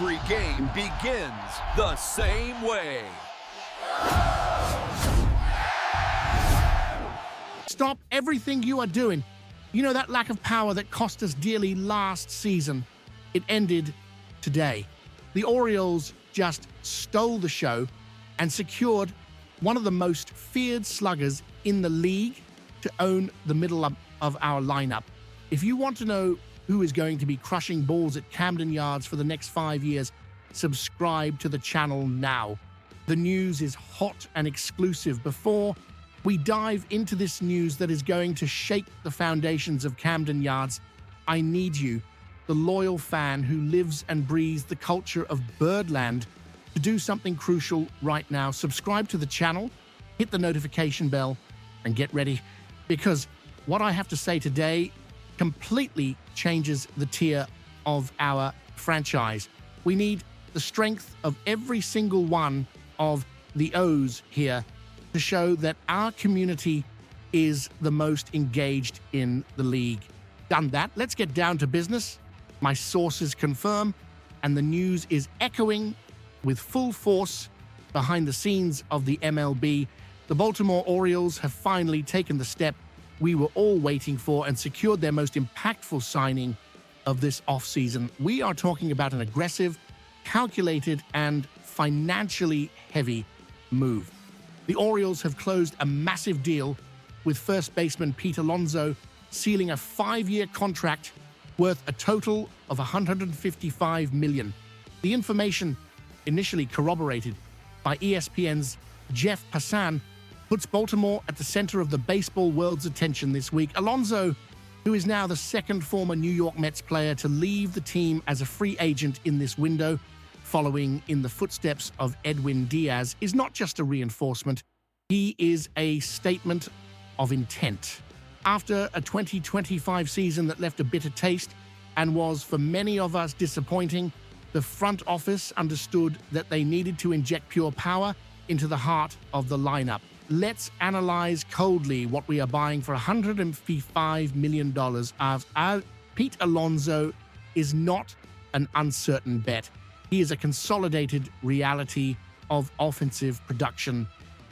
Every game begins the same way. Stop everything you are doing. You know that lack of power that cost us dearly last season? It ended today. The Orioles just stole the show and secured one of the most feared sluggers in the league to own the middle of our lineup. If you want to know who is going to be crushing balls at Camden Yards for the next 5 years, subscribe to the channel now. The news is hot and exclusive. Before we dive into this news that is going to shake the foundations of Camden Yards, I need you, the loyal fan who lives and breathes the culture of Birdland, to do something crucial right now. Subscribe to the channel, hit the notification bell, and get ready, because what I have to say today completely changes the tier of our franchise. We need the strength of every single one of the O's here to show that our community is the most engaged in the league. Done that, let's get down to business. My sources confirm, and the news is echoing with full force behind the scenes of the MLB. The Baltimore Orioles have finally taken the step we were all waiting for and secured their most impactful signing of this offseason. We are talking about an aggressive, calculated, and financially heavy move. The Orioles have closed a massive deal with first baseman Pete Alonso, sealing a 5-year contract worth a total of $155 million. The information, initially corroborated by ESPN's Jeff Passan, puts Baltimore at the center of the baseball world's attention this week. Alonso, who is now the second former New York Mets player to leave the team as a free agent in this window, following in the footsteps of Edwin Diaz, is not just a reinforcement, he is a statement of intent. After a 2025 season that left a bitter taste and was for many of us disappointing, the front office understood that they needed to inject pure power into the heart of the lineup. Let's analyze coldly what we are buying for $155 million. Pete Alonso is not an uncertain bet. He is a consolidated reality of offensive production.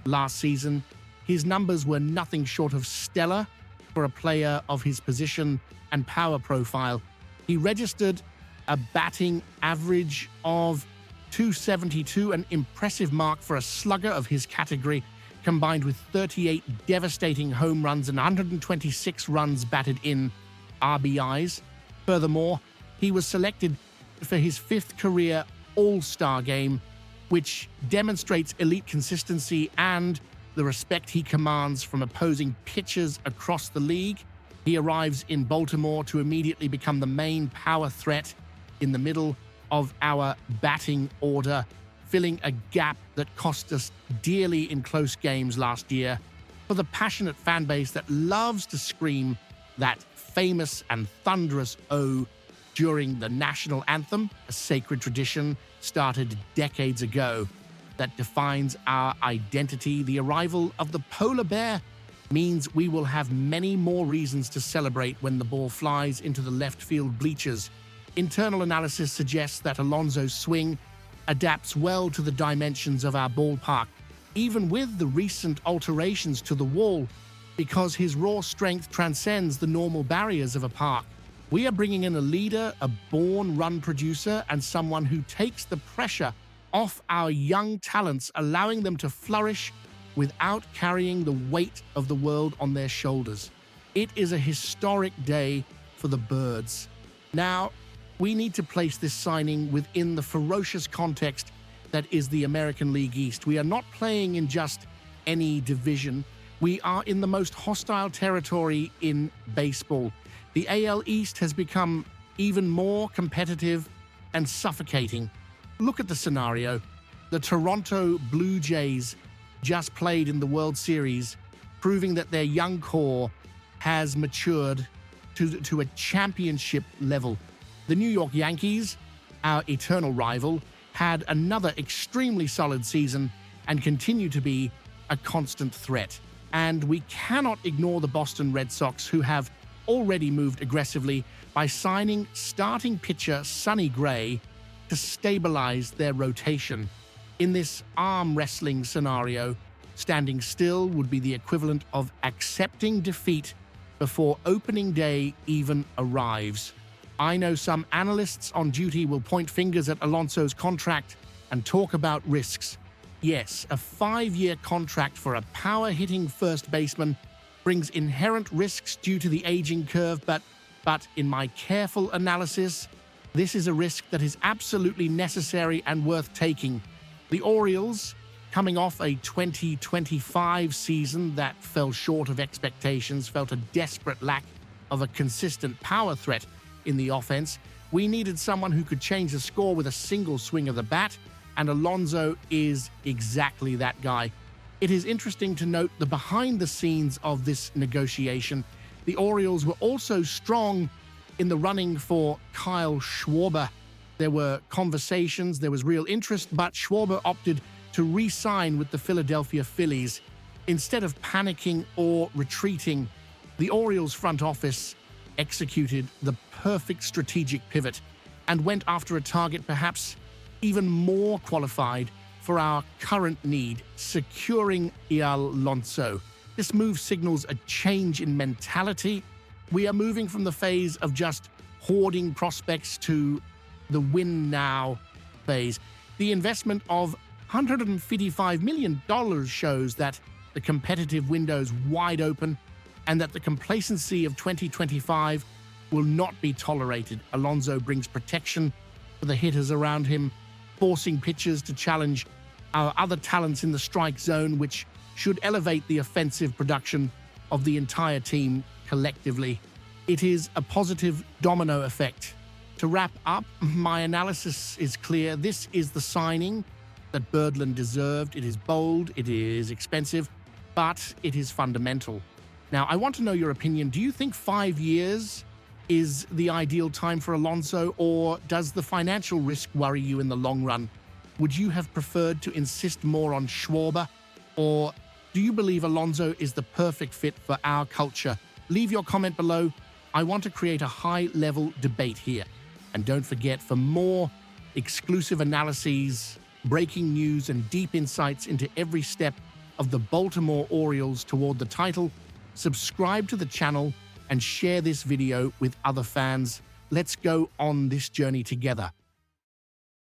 Last season, his numbers were nothing short of stellar for a player of his position and power profile. He registered a batting average of .272, an impressive mark for a slugger of his category, combined with 38 devastating home runs and 126 runs batted in, RBIs. Furthermore, he was selected for his 5th career All-Star game, which demonstrates elite consistency and the respect he commands from opposing pitchers across the league. He arrives in Baltimore to immediately become the main power threat in the middle of our batting order, filling a gap that cost us dearly in close games last year. For the passionate fan base that loves to scream that famous and thunderous O during the national anthem, a sacred tradition started decades ago that defines our identity, the arrival of the polar bear means we will have many more reasons to celebrate when the ball flies into the left field bleachers. Internal analysis suggests that Alonso's swing adapts well to the dimensions of our ballpark, even with the recent alterations to the wall, because his raw strength transcends the normal barriers of a park. We are bringing in a leader, a born run producer, and someone who takes the pressure off our young talents, allowing them to flourish without carrying the weight of the world on their shoulders. It is a historic day for the Birds. Now, we need to place this signing within the ferocious context that is the American League East. We are not playing in just any division. We are in the most hostile territory in baseball. The AL East has become even more competitive and suffocating. Look at the scenario. The Toronto Blue Jays just played in the World Series, proving that their young core has matured to a championship level. The New York Yankees, our eternal rival, had another extremely solid season and continue to be a constant threat. And we cannot ignore the Boston Red Sox, who have already moved aggressively by signing starting pitcher Sonny Gray to stabilize their rotation. In this arm wrestling scenario, standing still would be the equivalent of accepting defeat before opening day even arrives. I know some analysts on duty will point fingers at Alonso's contract and talk about risks. Yes, a 5-year contract for a power-hitting first baseman brings inherent risks due to the aging curve, but in my careful analysis, this is a risk that is absolutely necessary and worth taking. The Orioles, coming off a 2025 season that fell short of expectations, felt a desperate lack of a consistent power threat in the offense. We needed someone who could change the score with a single swing of the bat, and Alonso is exactly that guy. It is interesting to note the behind the scenes of this negotiation. The Orioles were also strong in the running for Kyle Schwarber. There were conversations, there was real interest, but Schwarber opted to re-sign with the Philadelphia Phillies. Instead of panicking or retreating, the Orioles front office executed the perfect strategic pivot and went after a target perhaps even more qualified for our current need, securing Alonso. This move signals a change in mentality. We are moving from the phase of just hoarding prospects to the win now phase. The investment of $155 million shows that the competitive window is wide open and that the complacency of 2025 will not be tolerated. Alonso brings protection for the hitters around him, forcing pitchers to challenge our other talents in the strike zone, which should elevate the offensive production of the entire team collectively. It is a positive domino effect. To wrap up, my analysis is clear. This is the signing that Birdland deserved. It is bold, it is expensive, but it is fundamental. Now, I want to know your opinion. Do you think 5 years is the ideal time for Alonso, or does the financial risk worry you in the long run? Would you have preferred to insist more on Schwarber, or do you believe Alonso is the perfect fit for our culture? Leave your comment below. I want to create a high-level debate here. And don't forget, for more exclusive analyses, breaking news, and deep insights into every step of the Baltimore Orioles toward the title, subscribe to the channel and share this video with other fans. Let's go on this journey together.